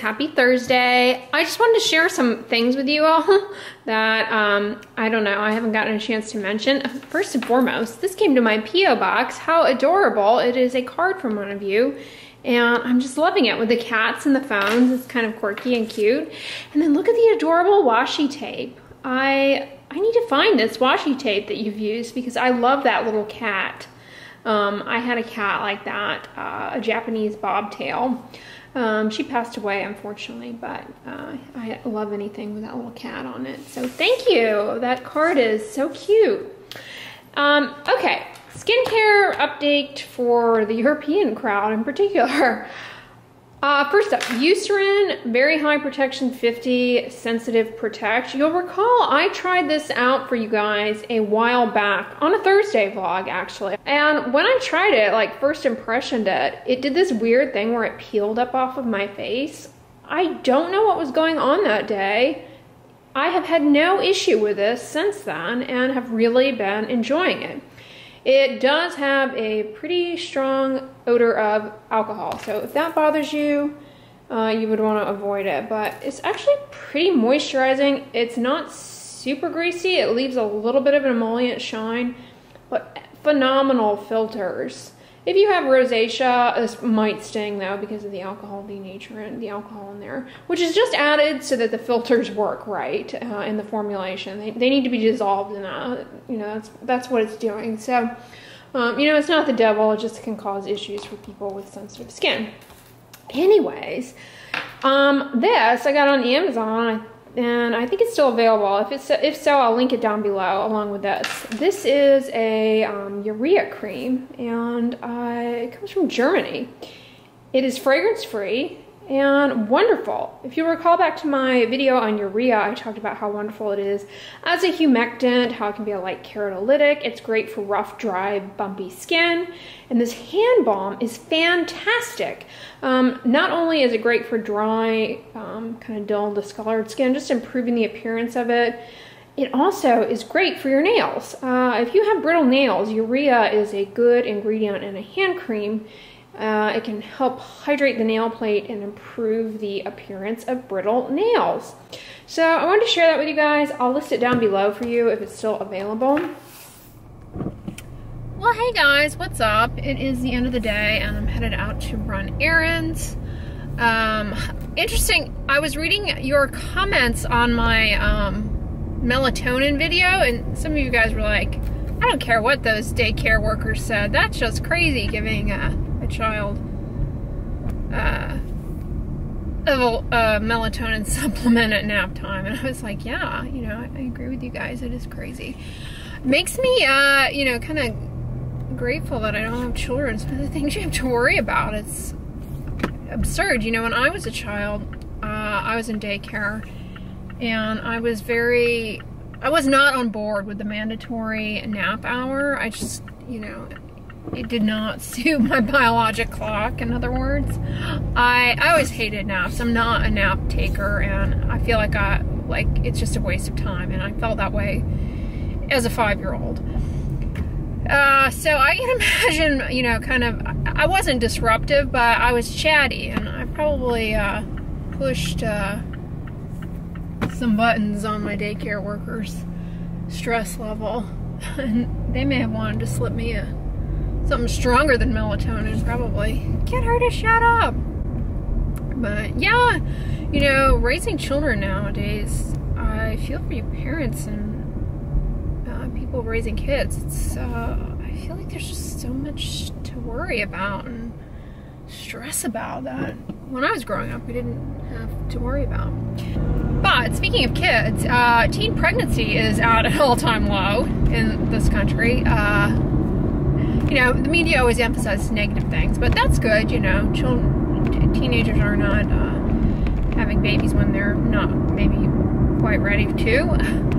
Happy Thursday. I just wanted to share some things with you all that, I don't know, I haven't gotten a chance to mention. First and foremost, this came to my P.O. box. How adorable. It is a card from one of you. And I'm just loving it with the cats and the phones. It's kind of quirky and cute. And then look at the adorable washi tape. I need to find this washi tape that you've used because I love that little cat. I had a cat like that, a Japanese bobtail. She passed away, unfortunately, but I love anything with that little cat on it. So thank you. That card is so cute. Okay, skincare update for the European crowd in particular. First up, Eucerin, very high protection 50, sensitive protect. You'll recall I tried this out for you guys a while back on a Thursday vlog actually. And when I tried it, like first impressioned it did this weird thing where it peeled up off of my face. I don't know what was going on that day. I have had no issue with this since then and have really been enjoying it. It does have a pretty strong odor of alcohol, so if that bothers you, you would want to avoid it. But it's actually pretty moisturizing. It's not super greasy. It leaves a little bit of an emollient shine, but phenomenal filters. If you have rosacea, this might sting though because of the alcohol denaturing, the alcohol in there, which is just added so that the filters work right in the formulation. They need to be dissolved in that. You know, that's what it's doing. So, you know, it's not the devil. It just can cause issues for people with sensitive skin. Anyways, this I got on Amazon. And I think it's still available. If so, I'll link it down below along with this. This is a Urea Cream, and it comes from Germany. It is fragrance-free and wonderful. If you recall back to my video on urea, I talked about how wonderful it is as a humectant, how it can be a light keratolytic. It's great for rough, dry, bumpy skin. And this hand balm is fantastic. Not only is it great for dry, kind of dull, discolored skin, just improving the appearance of it, it also is great for your nails. If you have brittle nails, urea is a good ingredient in a hand cream. It can help hydrate the nail plate and improve the appearance of brittle nails. So I wanted to share that with you guys. I'll list it down below for you if it's still available. Well, hey guys, what's up? It is the end of the day and I'm headed out to run errands. Interesting, I was reading your comments on my melatonin video and some of you guys were like, I don't care what those daycare workers said. That's just crazy giving a child a melatonin supplement at nap time. And I was like, yeah, you know, I agree with you guys. It is crazy. Makes me, you know, kind of grateful that I don't have children. Some of the things you have to worry about, it's absurd. You know, when I was a child, I was in daycare and I was not on board with the mandatory nap hour. I just, you know, it did not suit my biologic clock, in other words. I always hated naps. I'm not a nap taker, and I feel like it's just a waste of time, and I felt that way as a 5-year-old. So I can imagine, you know, kind of, I wasn't disruptive, but I was chatty, and I probably pushed some buttons on my daycare workers' stress level, and they may have wanted to slip me something stronger than melatonin, probably. Can't hurt to shut up. But yeah, you know, raising children nowadays, I feel for you parents and people raising kids. It's I feel like there's just so much to worry about and stress about that when I was growing up we didn't have to worry about. But speaking of kids, teen pregnancy is at an all-time low in this country. You know, the media always emphasizes negative things, but that's good, you know. Teenagers are not having babies when they're not maybe quite ready to.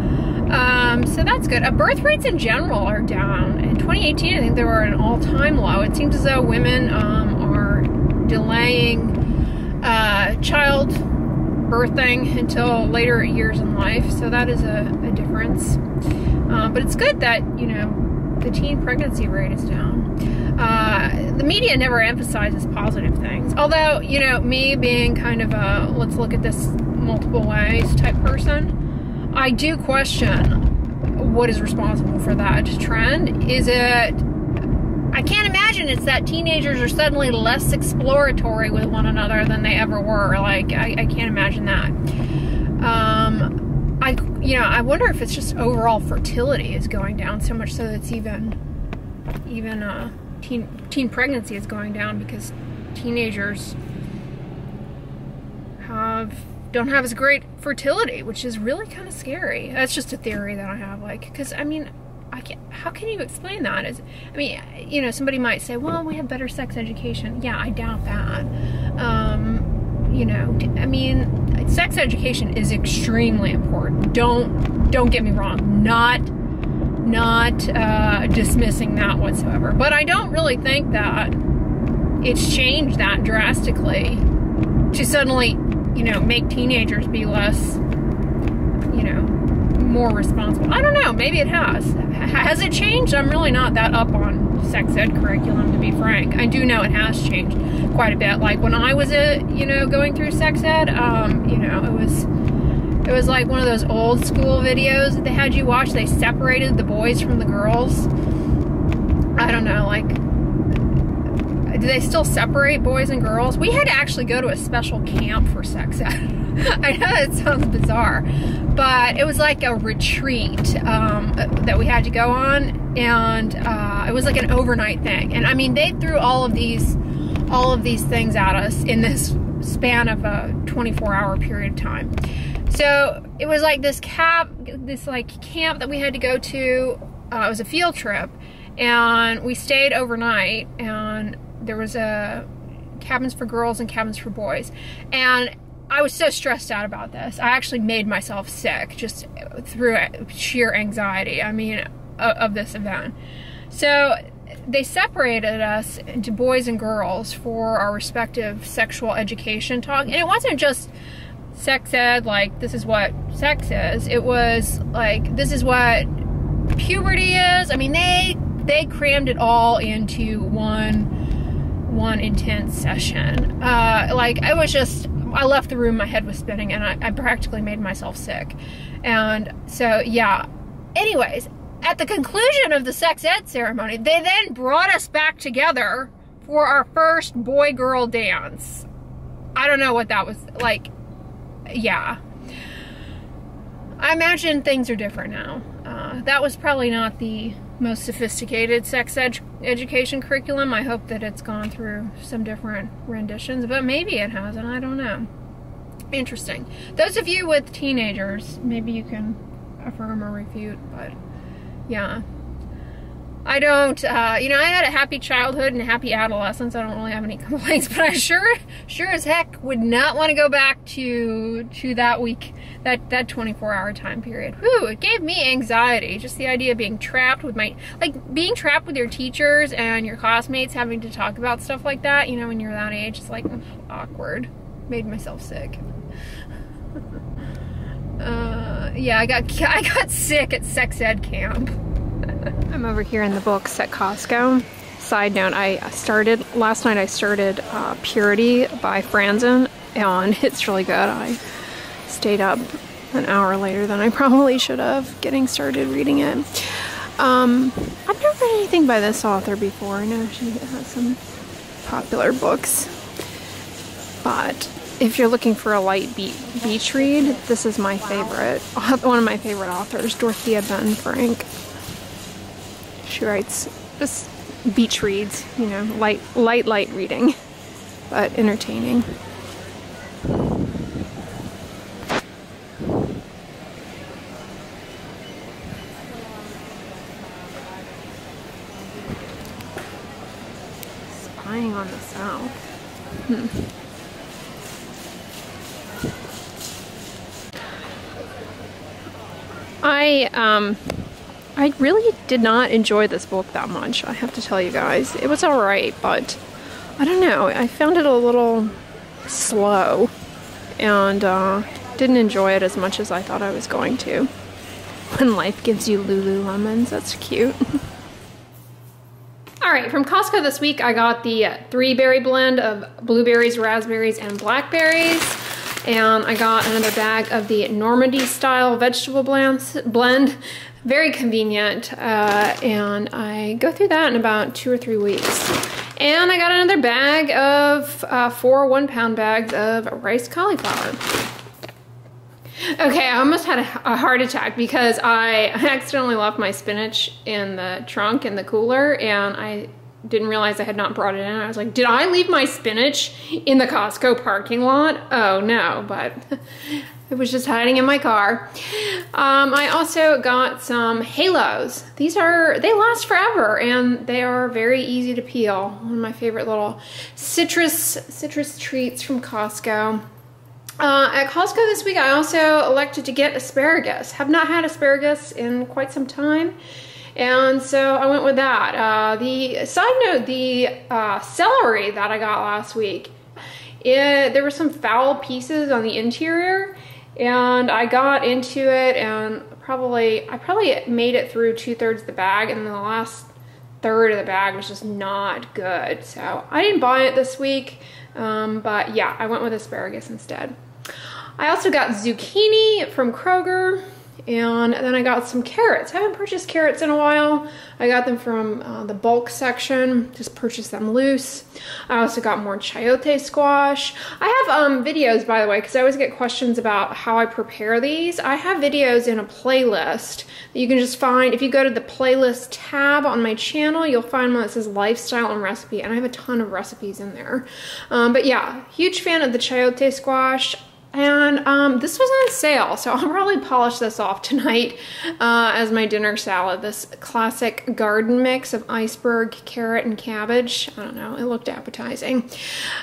So that's good. Birth rates in general are down. In 2018, I think they were at an all-time low. It seems as though women are delaying child birthing until later years in life, so that is a difference. But it's good that, you know, the teen pregnancy rate is down. The media never emphasizes positive things. Although, you know, me being kind of a let's look at this multiple ways type person, I do question what is responsible for that trend. Is it, I can't imagine it's that teenagers are suddenly less exploratory with one another than they ever were. Like, I can't imagine that. I wonder if it's just overall fertility is going down so much so that it's even teen pregnancy is going down because teenagers don't have as great fertility, which is really kind of scary. That's just a theory that I have, like, because I mean, how can you explain that? You know, somebody might say, well, we have better sex education. Yeah, I doubt that. You know, I mean, sex education is extremely important. Don't get me wrong. Not dismissing that whatsoever. But I don't really think that it's changed that drastically to suddenly, you know, make teenagers be less, you know, more responsible. I don't know. Maybe it has. Has it changed? I'm really not that up on sex ed curriculum, to be frank. I do know it has changed quite a bit. Like when I was going through sex ed, you know, it was like one of those old school videos that they had you watch. They separated the boys from the girls. I don't know, like, do they still separate boys and girls? We had to actually go to a special camp for sex ed. I know it sounds bizarre, but it was like a retreat that we had to go on, and it was like an overnight thing. And I mean, they threw all of these things at us in this span of a 24-hour period of time. So it was like this camp that we had to go to. It was a field trip, and we stayed overnight, and there was cabins for girls and cabins for boys. And I was so stressed out about this. I actually made myself sick just through sheer anxiety, I mean, of this event. So they separated us into boys and girls for our respective sexual education talk. And it wasn't just sex ed, like, this is what sex is. It was like, this is what puberty is. I mean, they crammed it all into one intense session. Like, I was just, I left the room, my head was spinning, and I practically made myself sick. And so, yeah. Anyways, at the conclusion of the sex ed ceremony, they then brought us back together for our first boy-girl dance. I don't know what that was like. Yeah. I imagine things are different now. That was probably not the most sophisticated sex education curriculum. I hope that it's gone through some different renditions, but maybe it hasn't. I don't know. Interesting. Those of you with teenagers, maybe you can affirm or refute, but yeah. I don't, you know, I had a happy childhood and a happy adolescence. I don't really have any complaints, but I sure as heck would not want to go back to that week, that 24-hour time period. Whew, it gave me anxiety. Just the idea of being trapped with being trapped with your teachers and your classmates, having to talk about stuff like that, you know, when you're that age, it's like awkward. Made myself sick. Yeah, I got sick at sex ed camp. I'm over here in the books at Costco. Side note, last night I started Purity by Franzen, and it's really good. I stayed up an hour later than I probably should have getting started reading it. I've never read anything by this author before. I know she has some popular books, but if you're looking for a light beach read, this is my favorite, one of my favorite authors, Dorothea Benton Frank. She writes just beach reads, you know, light reading, but entertaining. Spying on the south. I really did not enjoy this book that much, I have to tell you guys. It was alright, but I don't know. I found it a little slow and didn't enjoy it as much as I thought I was going to. When life gives you Lululemons, that's cute. All right, from Costco this week, I got the 3-berry blend of blueberries, raspberries, and blackberries. And I got another bag of the Normandy style vegetable blend. Very convenient, and I go through that in about 2 or 3 weeks. And I got another bag of 4 1-pound bags of rice cauliflower. Okay, I almost had a heart attack because I accidentally left my spinach in the trunk in the cooler, and I didn't realize I had not brought it in. I was like, did I leave my spinach in the Costco parking lot? Oh no, but it was just hiding in my car. I also got some halos. They last forever, and they are very easy to peel. One of my favorite little citrus treats from Costco. At Costco this week, I also elected to get asparagus. Have not had asparagus in quite some time, and so I went with that. The side note, the celery that I got last week, there were some foul pieces on the interior, and I got into it, and I probably made it through 2/3 of the bag, and then the last third of the bag was just not good. So I didn't buy it this week, but yeah, I went with asparagus instead. I also got zucchini from Kroger, and then I got some carrots. I haven't purchased carrots in a while. I got them from the bulk section, just purchased them loose. I also got more Chayote Squash. I have videos, by the way, because I always get questions about how I prepare these. I have videos in a playlist that you can just find. If you go to the playlist tab on my channel, you'll find one that says lifestyle and recipe, and I have a ton of recipes in there. But yeah, huge fan of the Chayote Squash. And this was on sale, so I'll probably polish this off tonight as my dinner salad. This classic garden mix of iceberg, carrot, and cabbage. I don't know, it looked appetizing.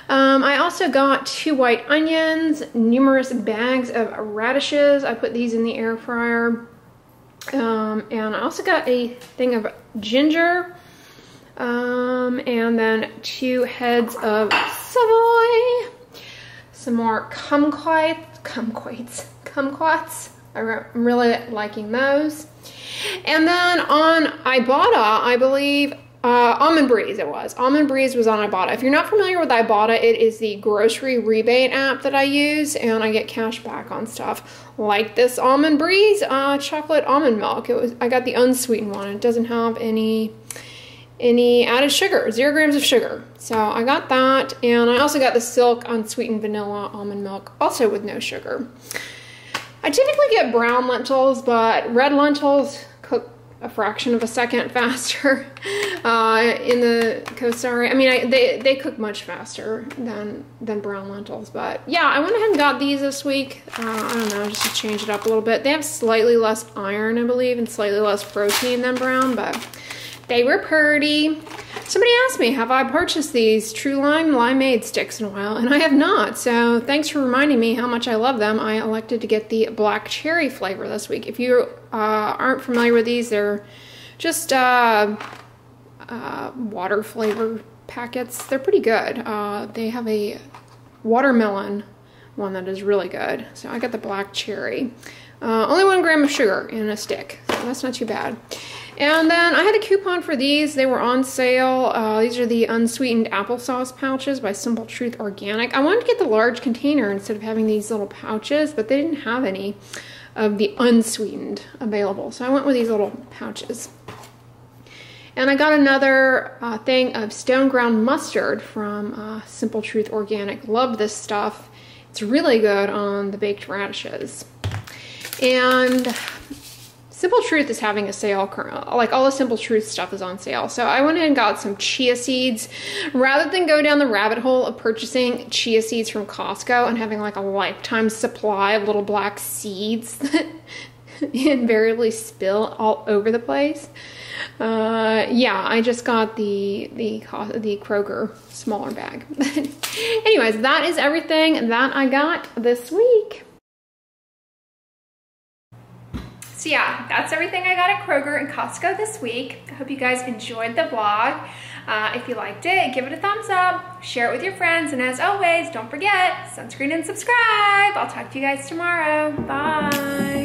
I also got 2 white onions, numerous bags of radishes. I put these in the air fryer. And I also got a thing of ginger. And then 2 heads of Savoy. Some more kumquats. I'm really liking those. And then on Ibotta, I believe, Almond Breeze it was. Almond Breeze was on Ibotta. If you're not familiar with Ibotta, it is the grocery rebate app that I use, and I get cash back on stuff like this Almond Breeze chocolate almond milk. I got the unsweetened one. It doesn't have any added sugar, 0 grams of sugar. So I got that, and I also got the Silk unsweetened vanilla almond milk, also with no sugar. I typically get brown lentils, but red lentils cook a fraction of a second faster in the COSCTO. I mean, they cook much faster than brown lentils, but yeah, I went ahead and got these this week. I don't know, just to change it up a little bit. They have slightly less iron, I believe, and slightly less protein than brown, but they were pretty. Somebody asked me, have I purchased these True Lime limeade sticks in a while? And I have not, so thanks for reminding me how much I love them. I elected to get the black cherry flavor this week. If you aren't familiar with these, they're just water flavor packets. They're pretty good. They have a watermelon one that is really good. So I got the black cherry. Only 1 gram of sugar in a stick, so that's not too bad. And then I had a coupon for these. They were on sale. These are the unsweetened applesauce pouches by Simple Truth Organic. I wanted to get the large container instead of having these little pouches, but they didn't have any of the unsweetened available. So I went with these little pouches. And I got another thing of stone ground mustard from Simple Truth Organic. Love this stuff. It's really good on the baked radishes. And Simple Truth is having a sale currently. Like, all the Simple Truth stuff is on sale. So I went and got some chia seeds. Rather than go down the rabbit hole of purchasing chia seeds from Costco and having like a lifetime supply of little black seeds that invariably spill all over the place. Yeah, I just got the Kroger smaller bag. Anyways, that is everything that I got this week. So yeah, that's everything I got at Kroger and Costco this week. I hope you guys enjoyed the vlog. If you liked it, give it a thumbs up, share it with your friends, and as always, don't forget, sunscreen and subscribe. I'll talk to you guys tomorrow. Bye.